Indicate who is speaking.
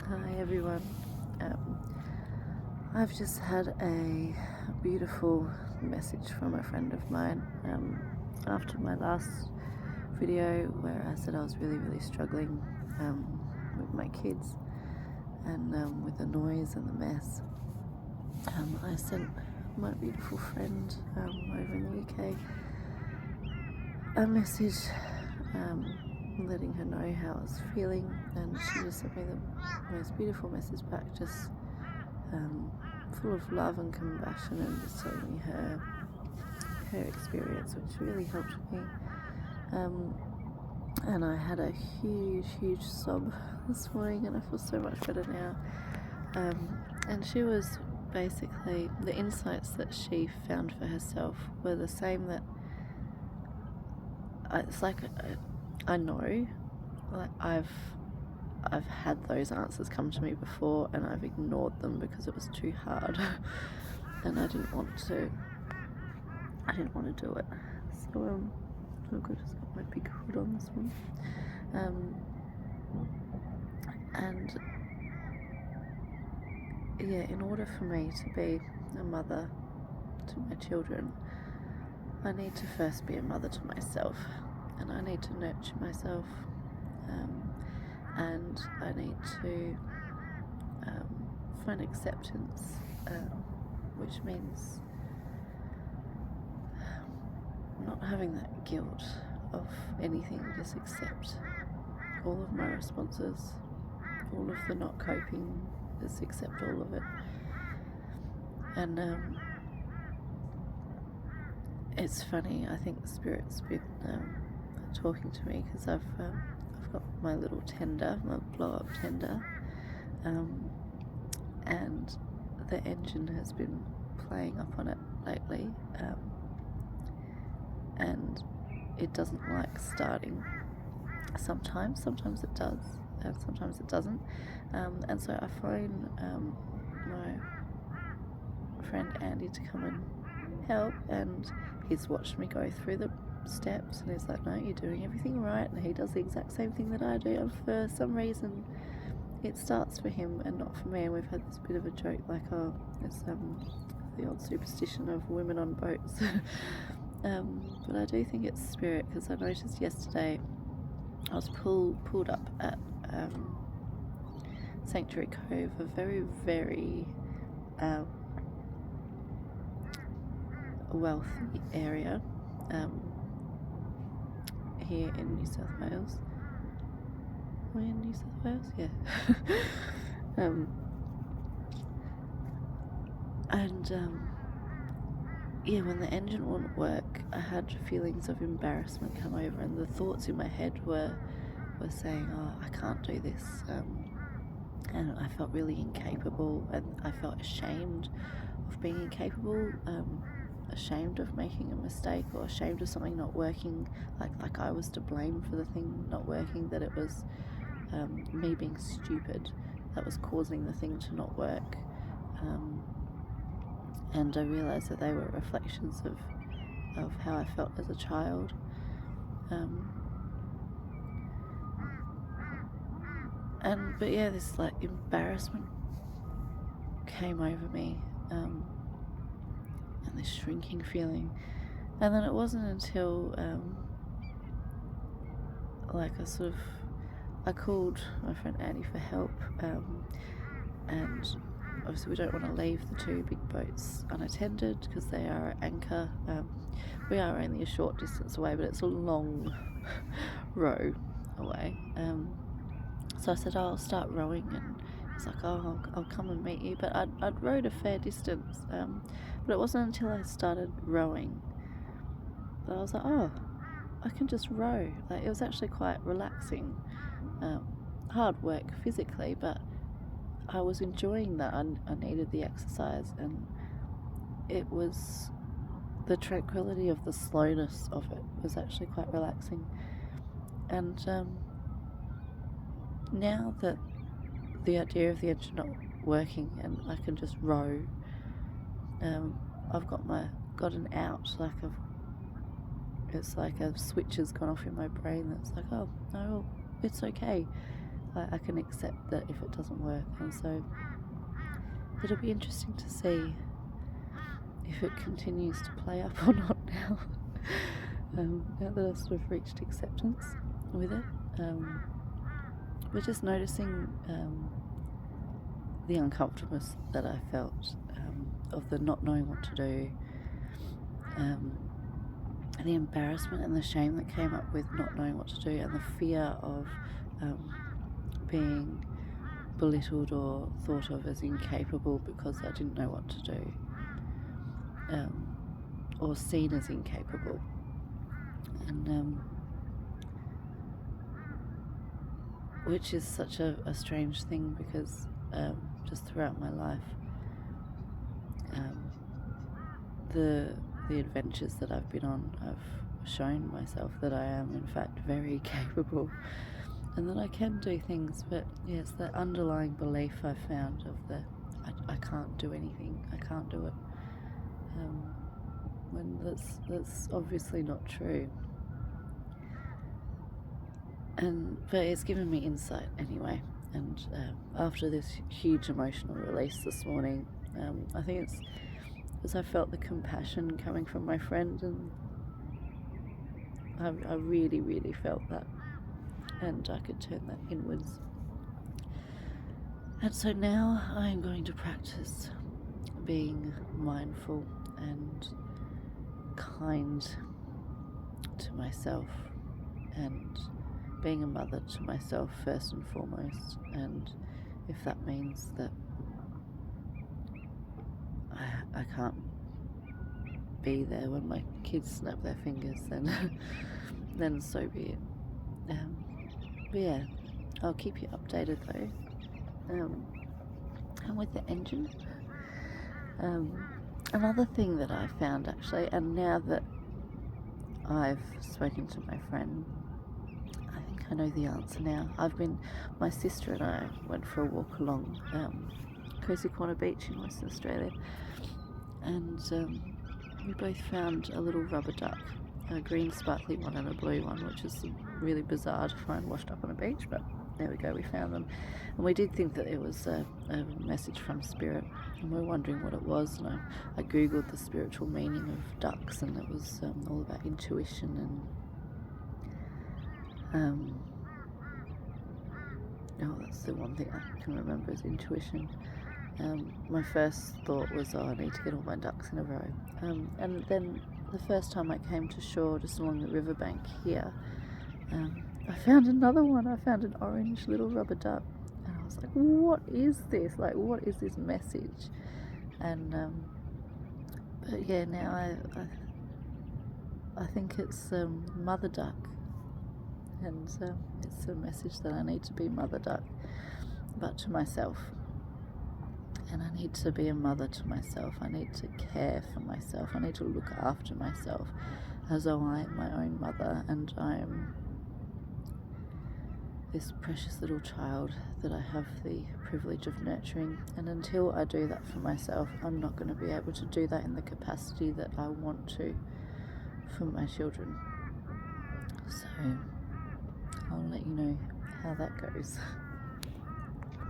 Speaker 1: Hi everyone. I've just had a beautiful message from a friend of mine after my last video where I said I was really struggling with my kids and with the noise and the mess. I sent my beautiful friend over in the UK a message letting her know how I was feeling, and she just sent me the most beautiful message back, just full of love and compassion, and just telling me her experience, which really helped me. And I had a huge sob this morning, and I feel so much better now. And she was basically, the insights that she found for herself were the same that it's like I know, like I've had those answers come to me before, and I've ignored them because it was too hard, and I didn't want to do it. So I've just got my big hood on this one, and yeah, in order for me to be a mother to my children, I need to first be a mother to myself, and I need to nurture myself, and I need to find acceptance, which means not having that guilt of anything, just accept all of my responses, all of the not coping, just accept all of it. And it's funny, I think the Spirit's been talking to me, because I've got my little tender, my blow-up tender, and the engine has been playing up on it lately, and it doesn't like starting. Sometimes it does, and sometimes it doesn't, and so I phone my friend Andy to come and help, and he's watched me go through the steps, and he's like, no, you're doing everything right, and he does the exact same thing that I do, and for some reason it starts for him and not for me. And we've had this bit of a joke, like, oh, it's the old superstition of women on boats. But I do think it's Spirit, because I noticed yesterday I was pulled up at Sanctuary Cove, a very wealthy area here in New South Wales. Are we in New South Wales? Yeah. Yeah, when the engine wouldn't work, I had feelings of embarrassment come over, and the thoughts in my head were saying, oh, I can't do this, and I felt really incapable, and I felt ashamed of being incapable, ashamed of making a mistake, or ashamed of something not working, like I was to blame for the thing not working, that it was me being stupid that was causing the thing to not work. And I realised that they were reflections of how I felt as a child. But yeah, this like embarrassment came over me, and this shrinking feeling. And then it wasn't until I called my friend Annie for help, and obviously we don't want to leave the two big boats unattended, because they are at anchor. We are only a short distance away, but it's a long row away. So I said, oh, I'll start rowing, and he's like, oh, I'll come and meet you. But I'd rowed a fair distance, but it wasn't until I started rowing that I was like, oh, I can just row. Like, it was actually quite relaxing. Hard work physically, but I was enjoying that. I needed the exercise, and it was the tranquility of the slowness of it was actually quite relaxing. And now that the idea of the engine not working and I can just row, I've got an out, it's like a switch has gone off in my brain that's like, oh no, it's okay. I can accept that if it doesn't work. And so it'll be interesting to see if it continues to play up or not now. Now that I've sort of reached acceptance with it. We're just noticing the uncomfortableness that I felt of the not knowing what to do, the embarrassment and the shame that came up with not knowing what to do, and the fear of being belittled or thought of as incapable because I didn't know what to do, or seen as incapable. And which is such a strange thing, because just throughout my life, the adventures that I've been on, I've shown myself that I am in fact very capable and that I can do things. But yes, the underlying belief I found of I can't do anything, I can't do it, when that's obviously not true. But it's given me insight anyway. And after this huge emotional release this morning, I think it's because I felt the compassion coming from my friend, and I really, really felt that, and I could turn that inwards. And so now I am going to practice being mindful and kind to myself, and being a mother to myself first and foremost. And if that means that I can't be there when my kids snap their fingers, then so be it. But yeah, I'll keep you updated though. And with the engine, another thing that I found actually, and now that I've spoken to my friend, I think I know the answer now. My sister and I went for a walk along Cozy Corner Beach in Western Australia, and we both found a little rubber duck, a green sparkly one and a blue one, which is really bizarre to find washed up on a beach, but there we go, we found them. And we did think that it was a message from spirit, and we were wondering what it was. And I googled the spiritual meaning of ducks, and it was all about intuition and that's the one thing I can remember is intuition. My first thought was, I need to get all my ducks in a row. And then the first time I came to shore, just along the riverbank here, I found another one. I found an orange little rubber duck, and I was like, what is this? Like, what is this message? And but yeah, now I think it's mother duck, and it's a message that I need to be mother duck, but to myself. And I need to be a mother to myself. I need to care for myself. I need to look after myself as though I am my own mother, and I am this precious little child that I have the privilege of nurturing. And until I do that for myself, I'm not going to be able to do that in the capacity that I want to for my children. So I'll let you know how that goes.